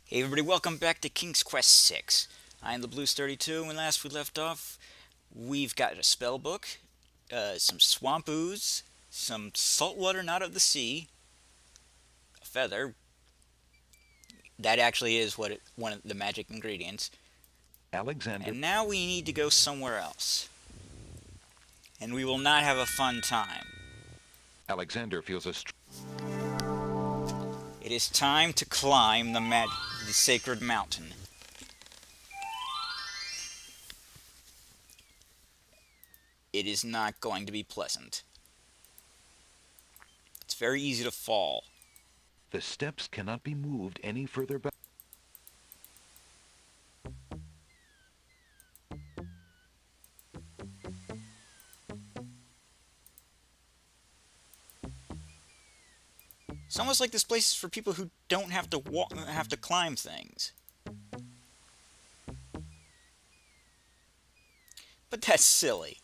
Hey everybody, welcome back to King's Quest 6. I am the Blues 32, and last we left off, we've got a spell book, some swamp ooze, some salt water not of the sea, a feather. That actually is one of the magic ingredients. Alexander And now we need to go somewhere else. And we will not have a fun time. Alexander feels a It is time to climb the sacred mountain. It is not going to be pleasant. It's very easy to fall. The steps cannot be moved any further back. It's almost like this place is for people who don't have to climb things. But that's silly.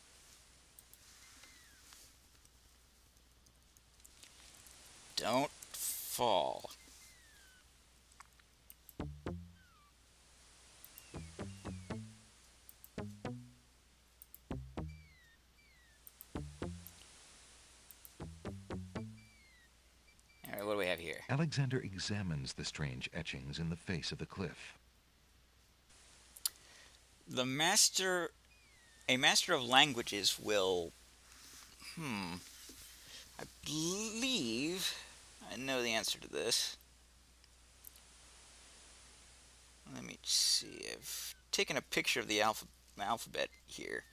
Don't fall. Alright, what do we have here? Alexander examines the strange etchings in the face of the cliff. The master. A master of languages will. I believe I know the answer to this. Let me see. I've taken a picture of the alphabet here.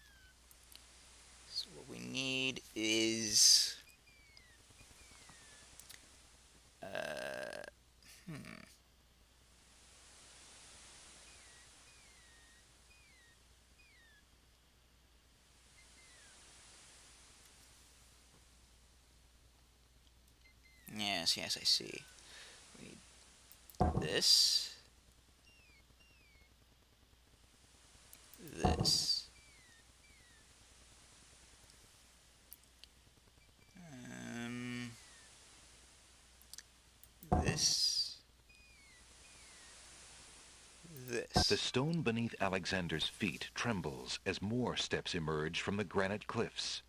So what we need is. Uh, hmm. Yes, I see. We need this. This. Um, this. The This. stone beneath Alexander's feet trembles as more steps emerge from the granite cliffs.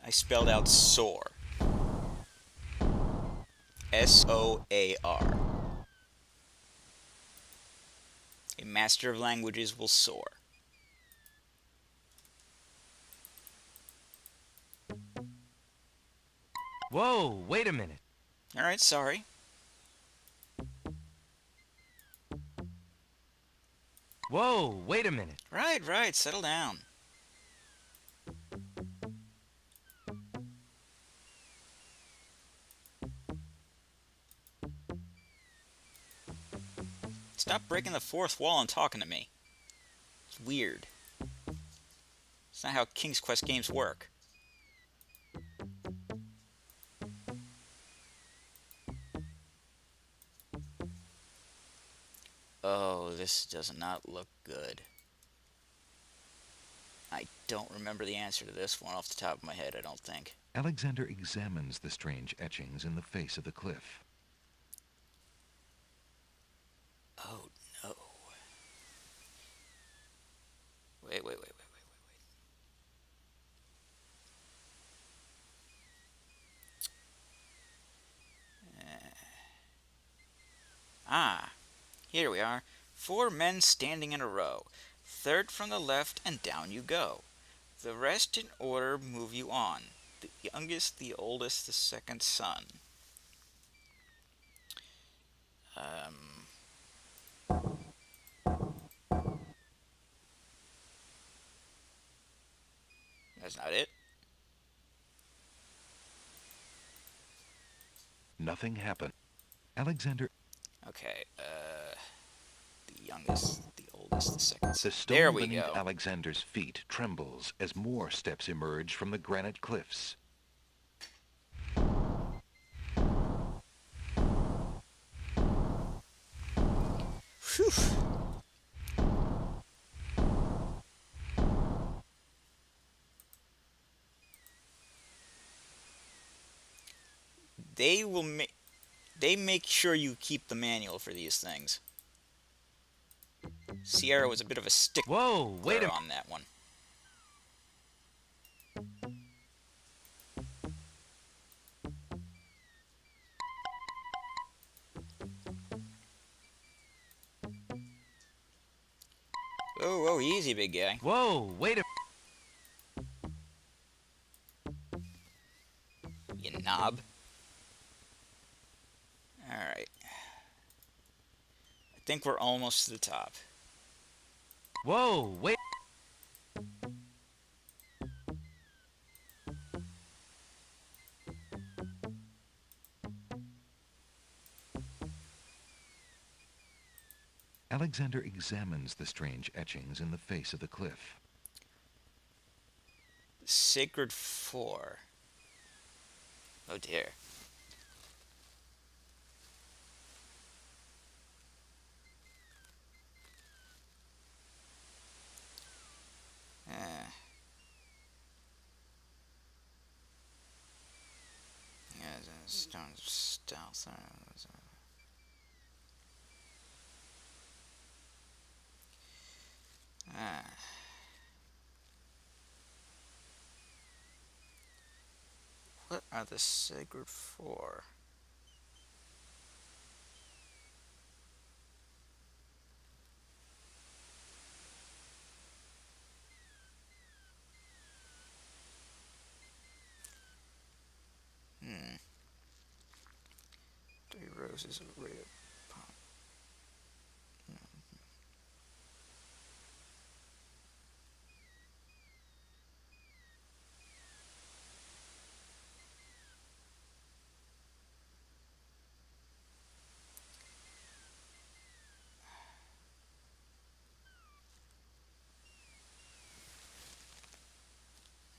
I spelled out soar. Soar. A master of languages will soar. Whoa, wait a minute. Alright, sorry. Whoa, wait a minute. Right, settle down. Stop breaking the fourth wall and talking to me. It's weird. It's not how King's Quest games work. Oh, this does not look good. I don't remember the answer to this one off the top of my head, I don't think. Alexander examines the strange etchings in the face of the cliff. Oh no. Wait. Ah, here we are. 4 men standing in a row. Third from the left and down you go. The rest in order move you on. The youngest, the oldest, the second son. Um, that's not it. Nothing happened. Alexander, Okay, the youngest, the oldest, the second the son. There stone we beneath go. Alexander's feet trembles as more steps emerge from the granite cliffs. Whew. they will they make sure you keep the manual for these things. Sierra was a bit of a stickler Whoa, wait a... on that one. Oh, oh, easy, big guy. Whoa, wait a... You knob. Alright. I think we're almost to the top. Whoa, wait... Alexander examines the strange etchings in the face of the cliff. Sacred 4. Oh dear. Yeah, stone stealth. Ah. What are the sacred 4? Hmm. 3 roses of red pop.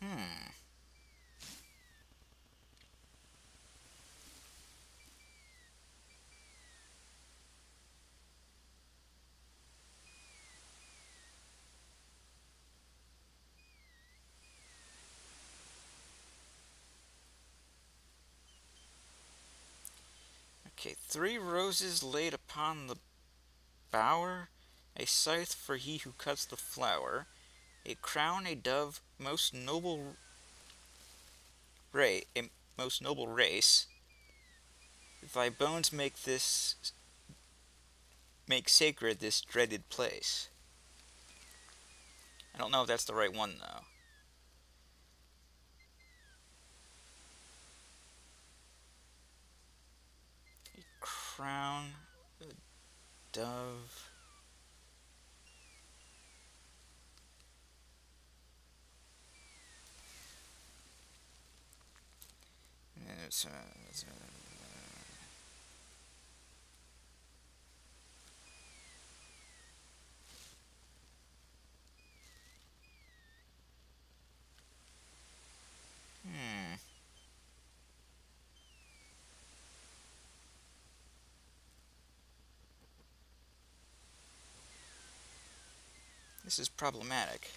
Hmm. Okay, 3 roses laid upon the bower, a scythe for he who cuts the flower, a crown, a dove, a most noble race. Thy bones make sacred this dreaded place. I don't know if that's the right one though. A crown, a dove. Hmm. This is problematic.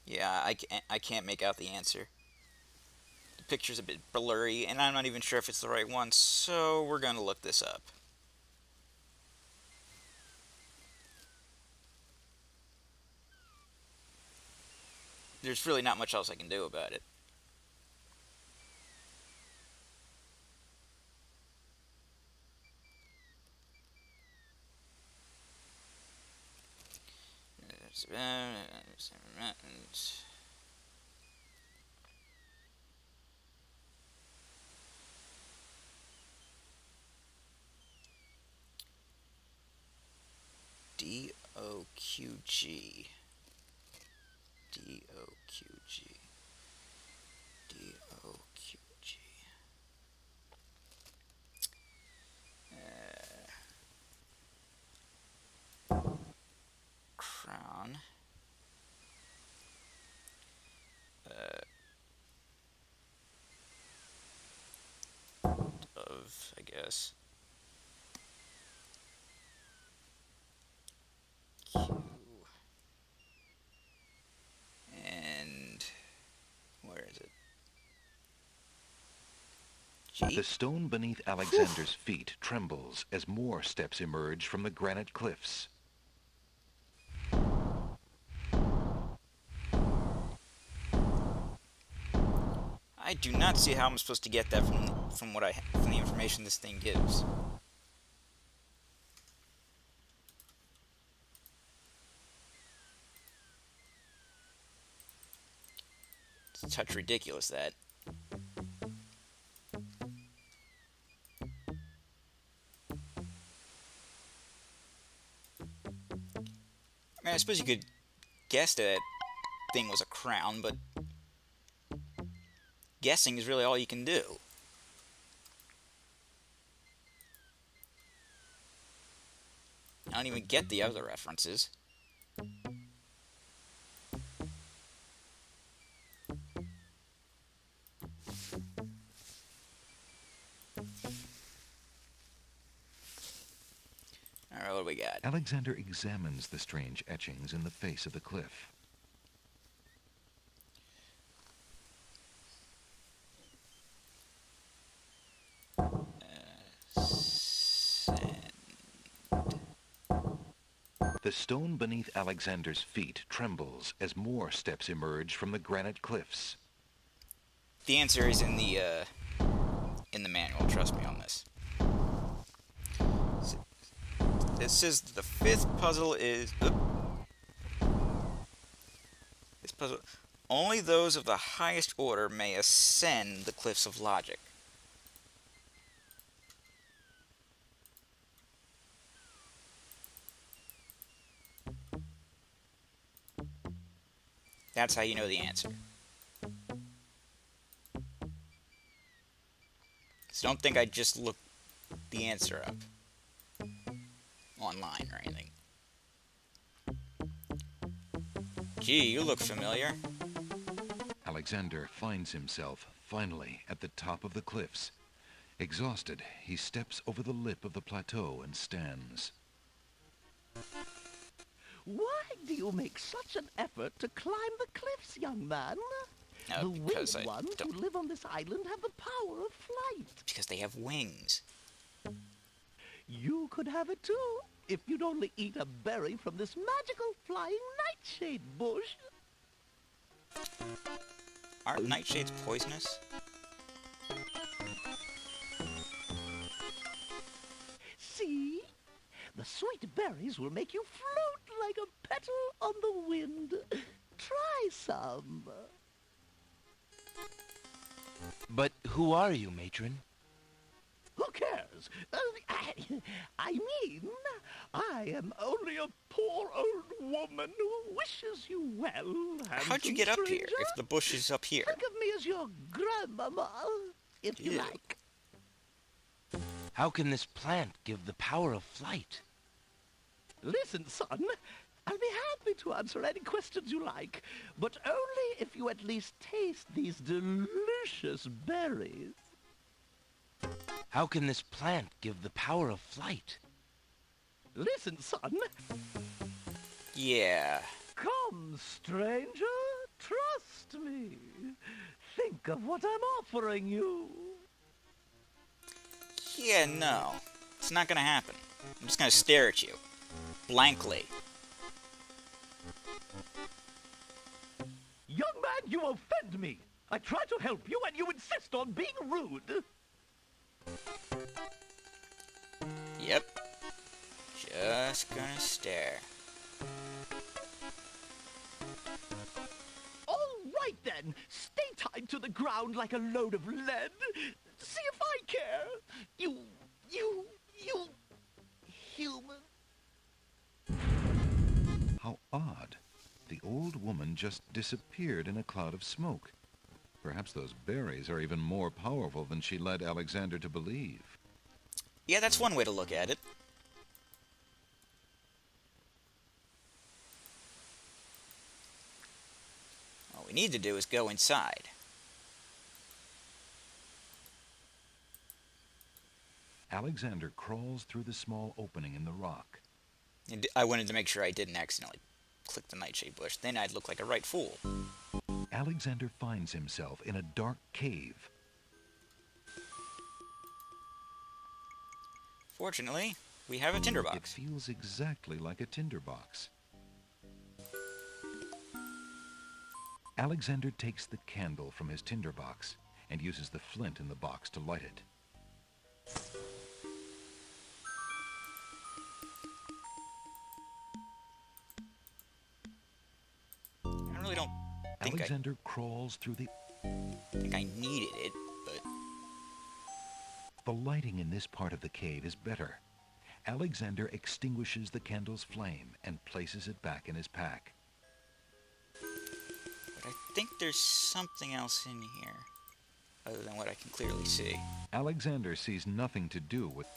Yeah, I can't make out the answer. The picture's a bit blurry, and I'm not even sure if it's the right one, so we're going to look this up. There's really not much else I can do about it. D-O-Q-G. D-O-Q-G. D-O-Q-G. Crown. Of, I guess. Q. And where is it? G? The stone beneath Alexander's feet trembles as more steps emerge from the granite cliffs. I do not see how I'm supposed to get that from from the information this thing gives. It's a touch ridiculous, that. I mean, I suppose you could guess that thing was a crown, but guessing is really all you can do. I don't even get the other references. Alright, what do we got? Alexander examines the strange etchings in the face of the cliff. The stone beneath Alexander's feet trembles as more steps emerge from the granite cliffs. The answer is in the manual. Trust me on this. It says the fifth puzzle is. This puzzle. Only those of the highest order may ascend the cliffs of logic. That's how you know the answer. So don't think I just looked the answer up online or anything. Gee, you look familiar. Alexander finds himself finally at the top of the cliffs. Exhausted, he steps over the lip of the plateau and stands. Why do you make such an effort to climb the cliffs, young man? The Because winged I ones don't. who live on this island have the power of flight. Because they have wings. You could have it too, if you'd only eat a berry from this magical flying nightshade bush. Aren't nightshades poisonous? See? The sweet berries will make you float like a petal on the wind. Try some. But who are you, matron? Who cares? I mean, I am only a poor old woman who wishes you well. How'd you handsome get up here stranger. if the bush is up here? Think of me as your grandmama, if you Ew. like. How can this plant give the power of flight? Listen, son, I'll be happy to answer any questions you like, but only if you at least taste these delicious berries. How can this plant give the power of flight? Listen, son. Yeah. Come, stranger, trust me. Think of what I'm offering you. Yeah, no. It's not gonna happen. I'm just gonna stare at you. Blankly. Young man, you offend me. I try to help you and you insist on being rude. Yep. Just gonna stare. All right then, stay tied to the ground like a load of lead. See if I care. You human. How odd. The old woman just disappeared in a cloud of smoke. Perhaps those berries are even more powerful than she led Alexander to believe. Yeah, that's one way to look at it. All we need to do is go inside. Alexander crawls through the small opening in the rock. And I wanted to make sure I didn't accidentally click the nightshade bush. Then I'd look like a right fool. Alexander finds himself in a dark cave. Fortunately, we have a tinderbox. It feels exactly like a tinderbox. Alexander takes the candle from his tinderbox and uses the flint in the box to light it. I really don't think Alexander crawls through the... I needed it, but The lighting in this part of the cave is better. Alexander extinguishes the candle's flame and places it back in his pack. I think there's something else in here, other than what I can clearly see. Alexander sees nothing to do with...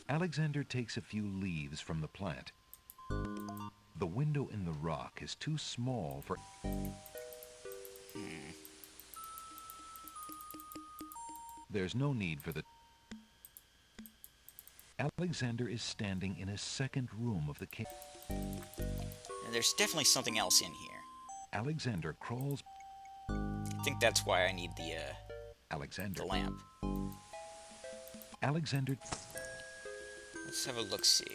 Alexander takes a few leaves from the plant. The window in the rock is too small for... There's no need for the... Alexander is standing in a second room of the cave. And there's definitely something else in here. Alexander crawls... I think that's why I need the Alexander... lamp. Alexander... Let's have a look-see.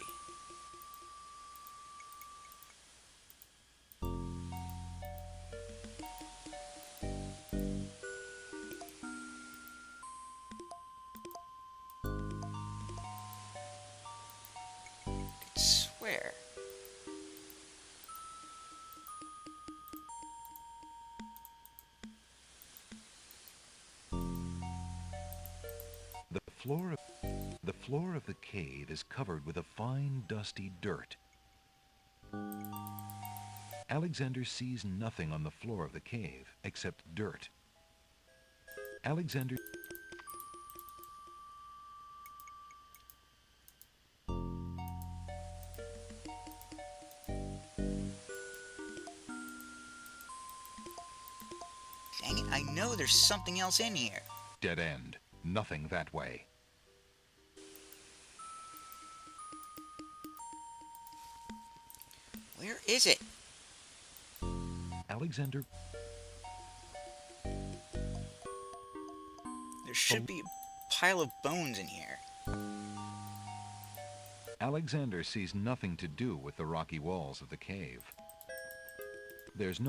I swear. The floor of the cave is covered with a fine, dusty dirt. Alexander sees nothing on the floor of the cave except dirt. Alexander... Dang it, I know there's something else in here. Dead end. Nothing that way. Where is it? Alexander... There should be a pile of bones in here. Alexander sees nothing to do with the rocky walls of the cave. There's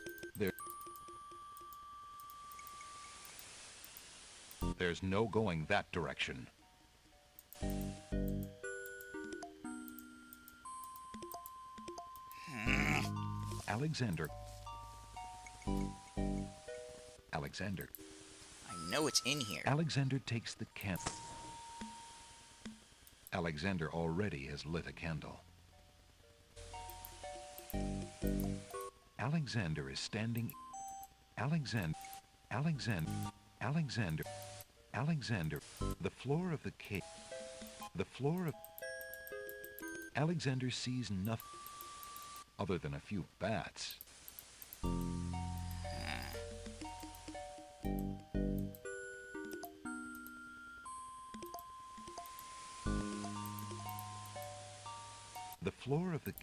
no going that direction. Alexander. I know it's in here. Alexander takes the candle. Alexander already has lit a candle. Alexander is standing... Alexander... The floor of the cave... The floor of... Alexander sees nothing other than a few bats. The floor of the...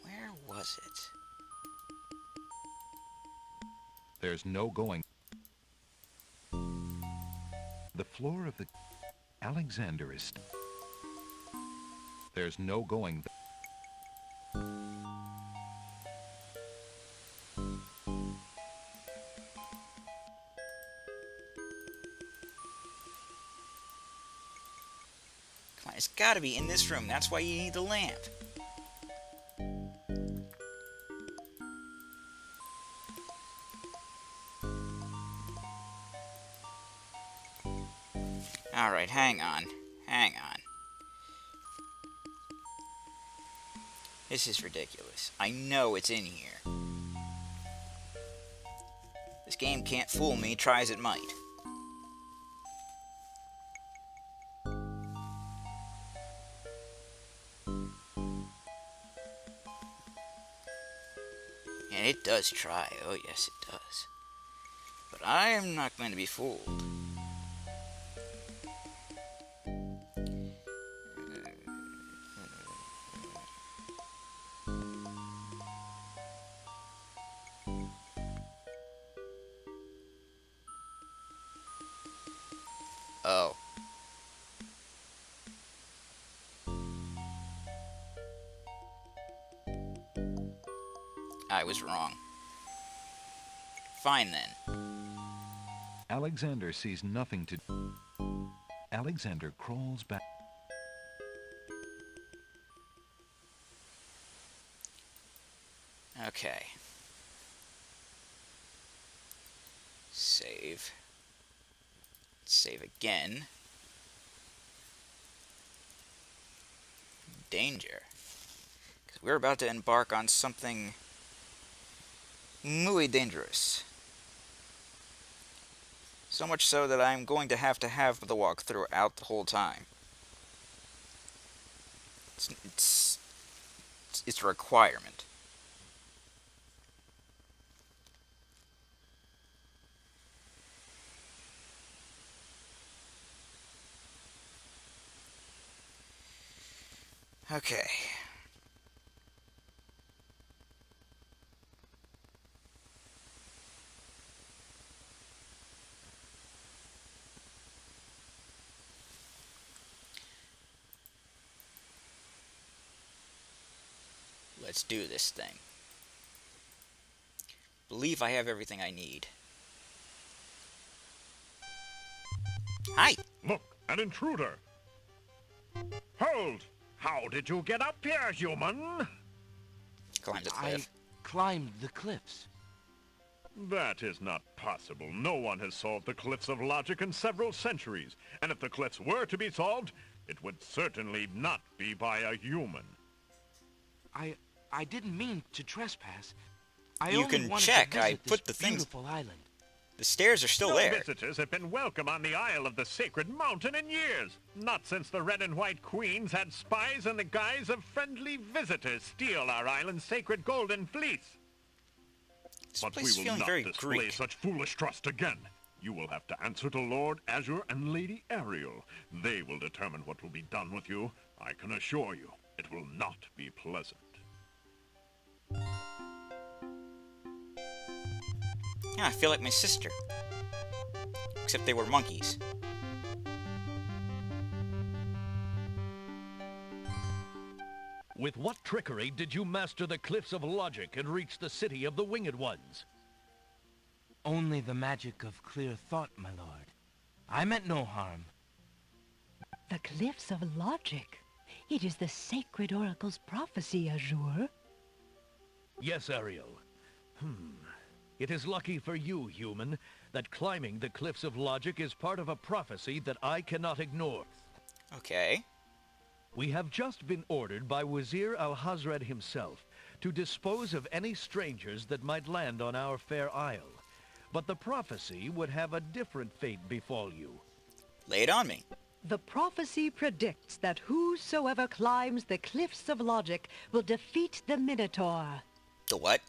Where was it? There's no going... The floor of the... Alexander is... There's no going... Come on, it's gotta be in this room. That's why you need the lamp. Alright, hang on. Hang on. This is ridiculous. I know it's in here. This game can't fool me, try as it might. And it does try. Oh, yes, it does. But I am not going to be fooled. Oh. I was wrong. Fine then. Alexander sees nothing to... Alexander crawls back. Okay. Save. Save again. Danger. Because we're about to embark on something muy dangerous. So much so that I'm going to have the walk throughout the whole time. It's a requirement. Okay. Let's do this thing. Believe I have everything I need. Hi! Look, an intruder! Hold! How did you get up here, human? Climb the I cliff. climbed the cliffs. That is not possible. No one has solved the cliffs of logic in several centuries. And if the cliffs were to be solved, it would certainly not be by a human. I didn't mean to trespass. I You only can wanted check. to visit I put this the things... beautiful island. The stairs are still No there. visitors have been welcome on the Isle of the Sacred Mountain in years. Not since the Red and White Queens had spies in the guise of friendly visitors steal our island's sacred golden fleece. This But we place is will feeling not very display Greek. such foolish trust again. You will have to answer to Lord Azure and Lady Ariel. They will determine what will be done with you. I can assure you, it will not be pleasant. Yeah, I feel like my sister. Except they were monkeys. With what trickery did you master the cliffs of logic and reach the city of the Winged Ones? Only the magic of clear thought, my lord. I meant no harm. The cliffs of logic. It is the sacred oracle's prophecy, Azure. Yes, Ariel. It is lucky for you, human, that climbing the cliffs of logic is part of a prophecy that I cannot ignore. Okay. We have just been ordered by Wazir Al-Hazred himself to dispose of any strangers that might land on our fair isle. But the prophecy would have a different fate befall you. Lay it on me. The prophecy predicts that whosoever climbs the cliffs of logic will defeat the Minotaur. The what?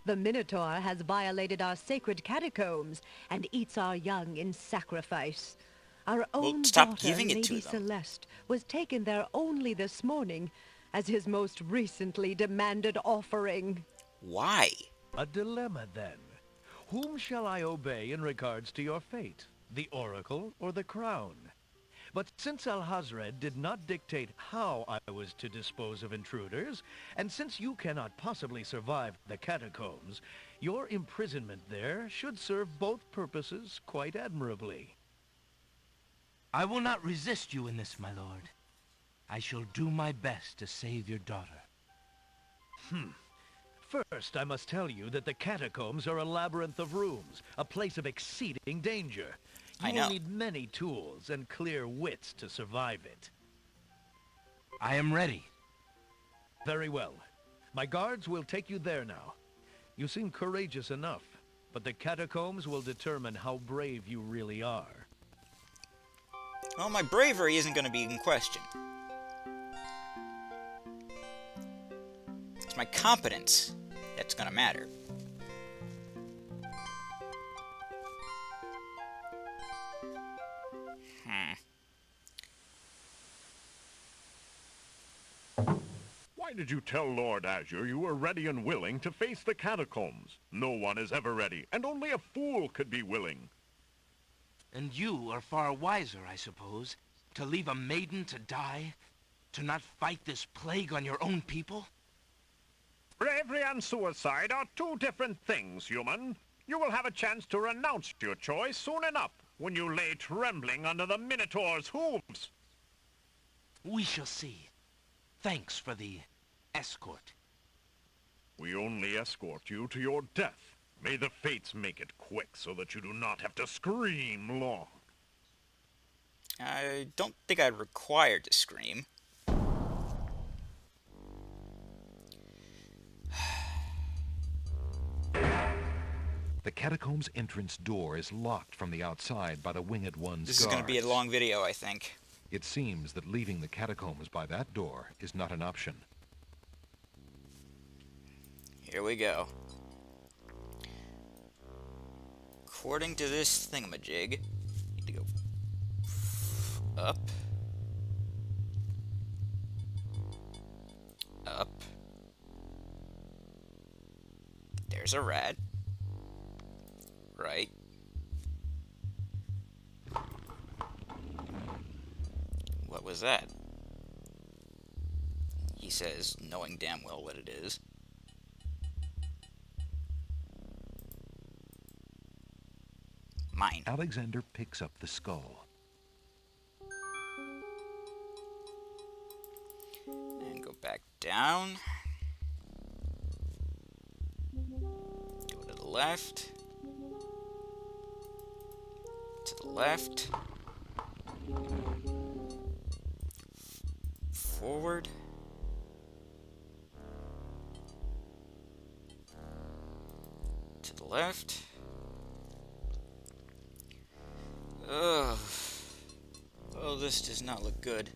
The Minotaur has violated our sacred catacombs and eats our young in sacrifice. Our own stop daughter, giving it to Lady them. Celeste, was taken there only this morning as his most recently demanded offering. Why? A dilemma, then. Whom shall I obey in regards to your fate? The Oracle or the Crown? But since Al-Hazred did not dictate how I was to dispose of intruders, and since you cannot possibly survive the catacombs, your imprisonment there should serve both purposes quite admirably. I will not resist you in this, my lord. I shall do my best to save your daughter. First, I must tell you that the catacombs are a labyrinth of rooms, a place of exceeding danger. I You know. will need many tools and clear wits to survive it. I am ready. Very well. My guards will take you there now. You seem courageous enough, but the catacombs will determine how brave you really are. Well, my bravery isn't going to be in question. It's my competence that's going to matter. Why did you tell Lord Azure you were ready and willing to face the catacombs? No one is ever ready, and only a fool could be willing. And you are far wiser, I suppose, to leave a maiden to die? To not fight this plague on your own people? Bravery and suicide are two different things, human. You will have a chance to renounce your choice soon enough, when you lay trembling under the Minotaur's hooves. We shall see. Thanks for the escort. We only escort you to your death. May the fates make it quick so that you do not have to scream long. I don't think I'm required to scream. The catacombs entrance door is locked from the outside by the Winged One's This is going to be a guards. long video, I think. It seems that leaving the catacombs by that door is not an option. Here we go. According to this thingamajig, you need to go up, up. There's a rat. Right. What was that? He says, knowing damn well what it is. Mine. Alexander picks up the skull. And go back down. Go to the left. To the left. Forward. To the left. Ugh. Oh, this does not look good.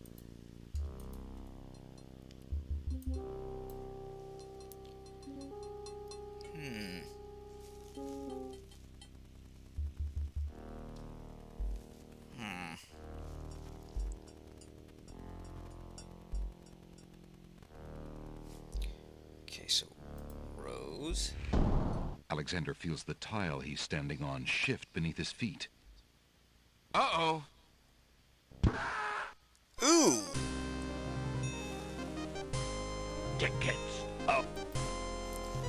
Okay, so rows. Alexander feels the tile he's standing on shift beneath his feet. Uh-oh. Ooh! Tickets up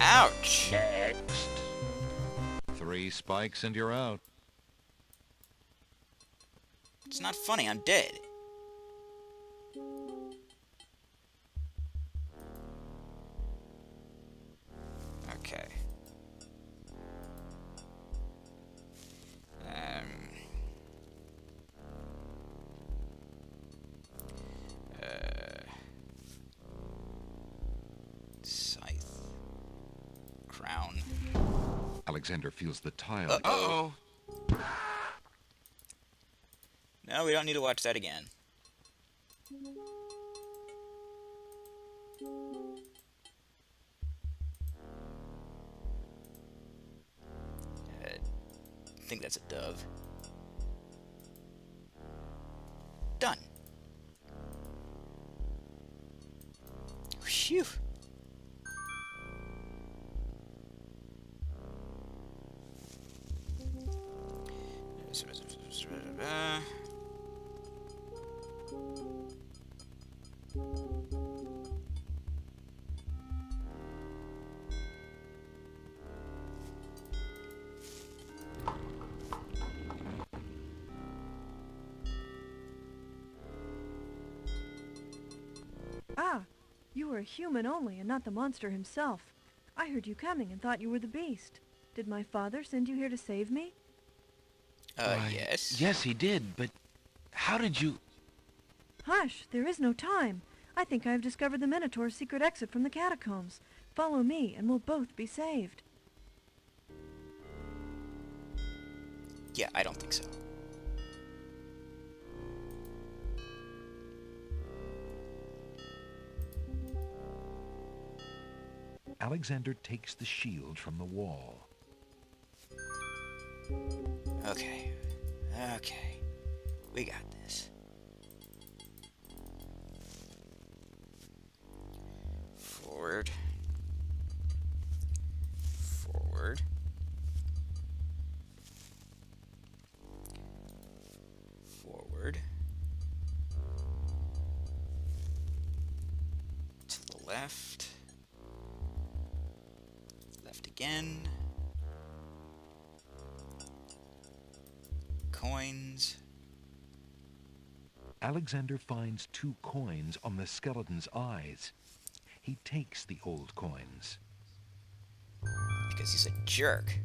Ouch! next. 3 spikes and you're out. It's not funny, I'm dead. Okay. Scythe. Crown. Alexander feels the tile. Uh-oh. No, we don't need to watch that again. I think that's a dove. Done. Phew. Ah, you were a human only and not the monster himself. I heard you coming and thought you were the beast. Did my father send you here to save me? Why, Yes. Yes, he did, but how did you... Hush, there is no time. I think I have discovered the Minotaur's secret exit from the catacombs. Follow me and we'll both be saved. Yeah, I don't think so. Alexander takes the shield from the wall. Okay. Okay. We got this. Forward. Forward. left. Left again. Coins. Alexander finds 2 coins on the skeleton's eyes. He takes the old coins. Because he's a jerk.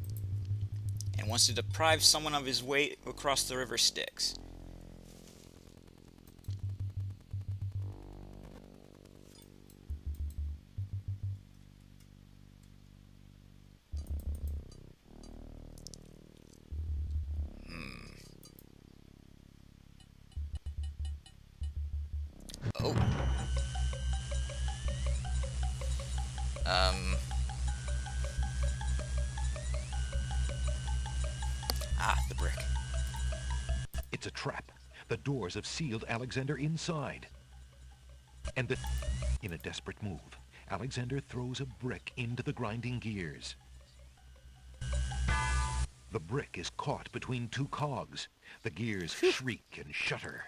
And wants to deprive someone of his way across the river Styx. Oh. The brick. It's a trap. The doors have sealed Alexander inside. And in a desperate move, Alexander throws a brick into the grinding gears. The brick is caught between 2 cogs. The gears shriek and shudder.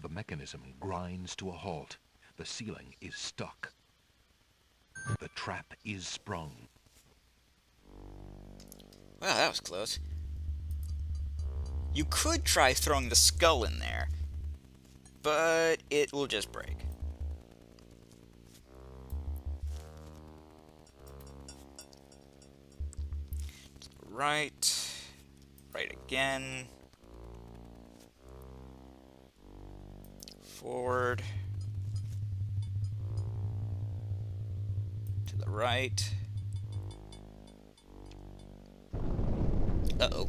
The mechanism grinds to a halt. The ceiling is stuck. The trap is sprung. Well, that was close. You could try throwing the skull in there, but it will just break. Right. Right again. Forward. To the right. Uh-oh.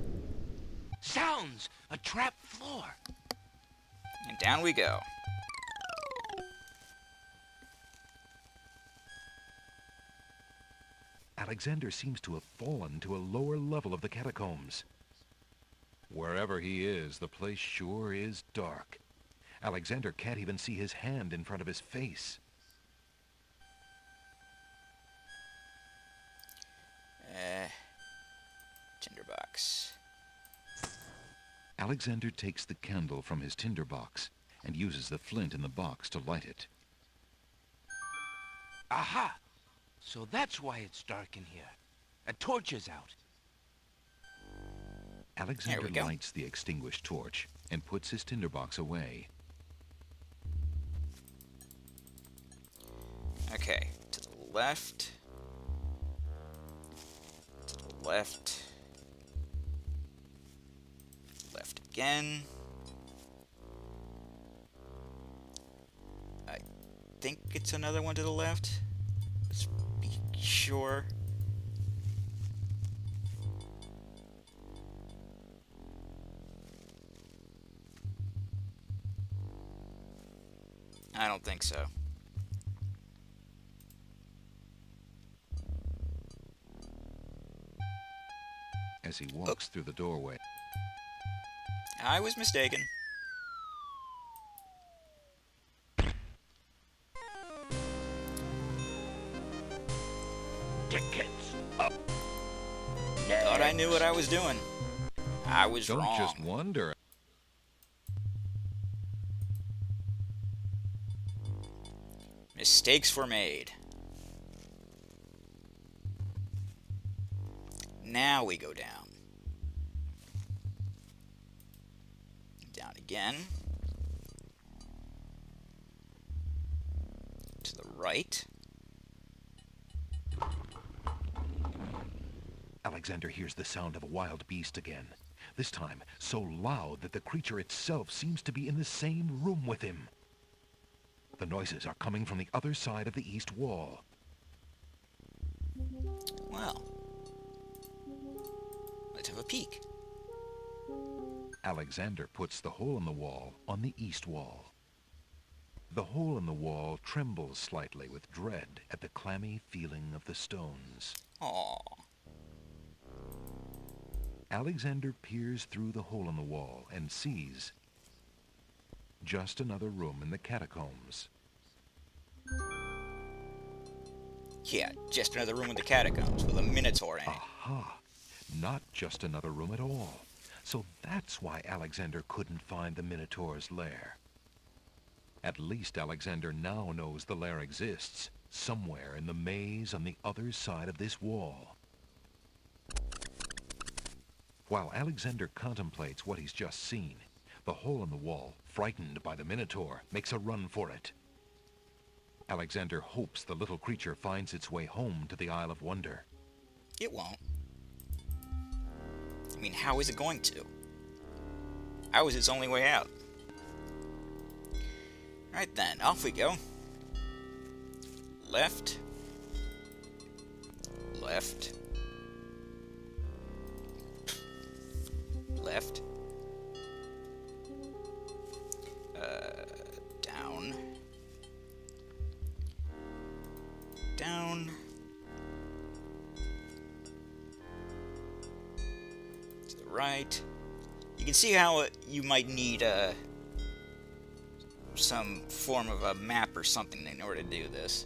Sounds! A trap floor. And down we go. Alexander seems to have fallen to a lower level of the catacombs. Wherever he is, the place sure is dark. Alexander can't even see his hand in front of his face. Tinderbox. Alexander takes the candle from his tinderbox and uses the flint in the box to light it. Aha! So that's why it's dark in here. A torch is out. Alexander go. lights the extinguished torch and puts his tinderbox away. Okay, to the left. To the left. Left again. I think it's another one to the left. Let's be sure. I don't think so. As he walks through the doorway, I was mistaken. Tickets up. Thought I knew what I was doing. I was don't wrong. just wonder. Mistakes were made. Now we go down. Down again. To the right. Alexander hears the sound of a wild beast again. This time, so loud that the creature itself seems to be in the same room with him. The noises are coming from the other side of the east wall. Well, let's have a peek. Alexander puts the hole in the wall on the east wall. The hole in the wall trembles slightly with dread at the clammy feeling of the stones. Aww. Alexander peers through the hole in the wall and sees just another room in the catacombs. Yeah, just another room in the catacombs with a minotaur in it. Aha! Not just another room at all. So that's why Alexander couldn't find the Minotaur's lair. At least Alexander now knows the lair exists, somewhere in the maze on the other side of this wall. While Alexander contemplates what he's just seen, the hole in the wall, frightened by the Minotaur, makes a run for it. Alexander hopes the little creature finds its way home to the Isle of Wonder. It won't. I mean, how is it going to? How is its only way out? Alright then, off we go. Left. Left. Left. Down. Down. To the right. You can see how you might need some form of a map or something in order to do this.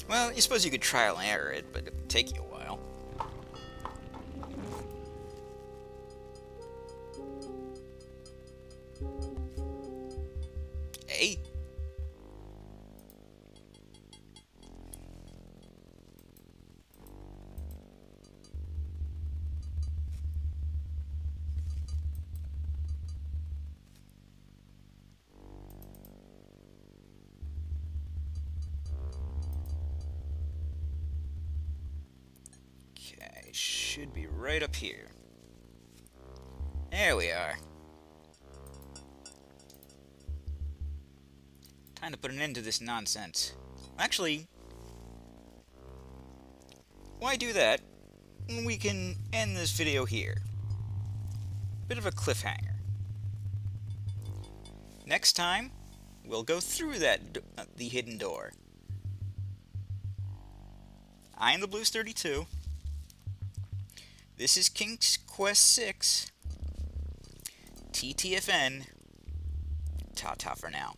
Well, you suppose you could trial and error it, but it would take you a while. Hey. Okay, should be right up here. There we are. Time to put an end to this nonsense. Actually, why do that when we can end this video here? Bit of a cliffhanger. Next time, we'll go through the hidden door. I am the Blues 32. This is King's Quest 6. TTFN. Ta-ta for now.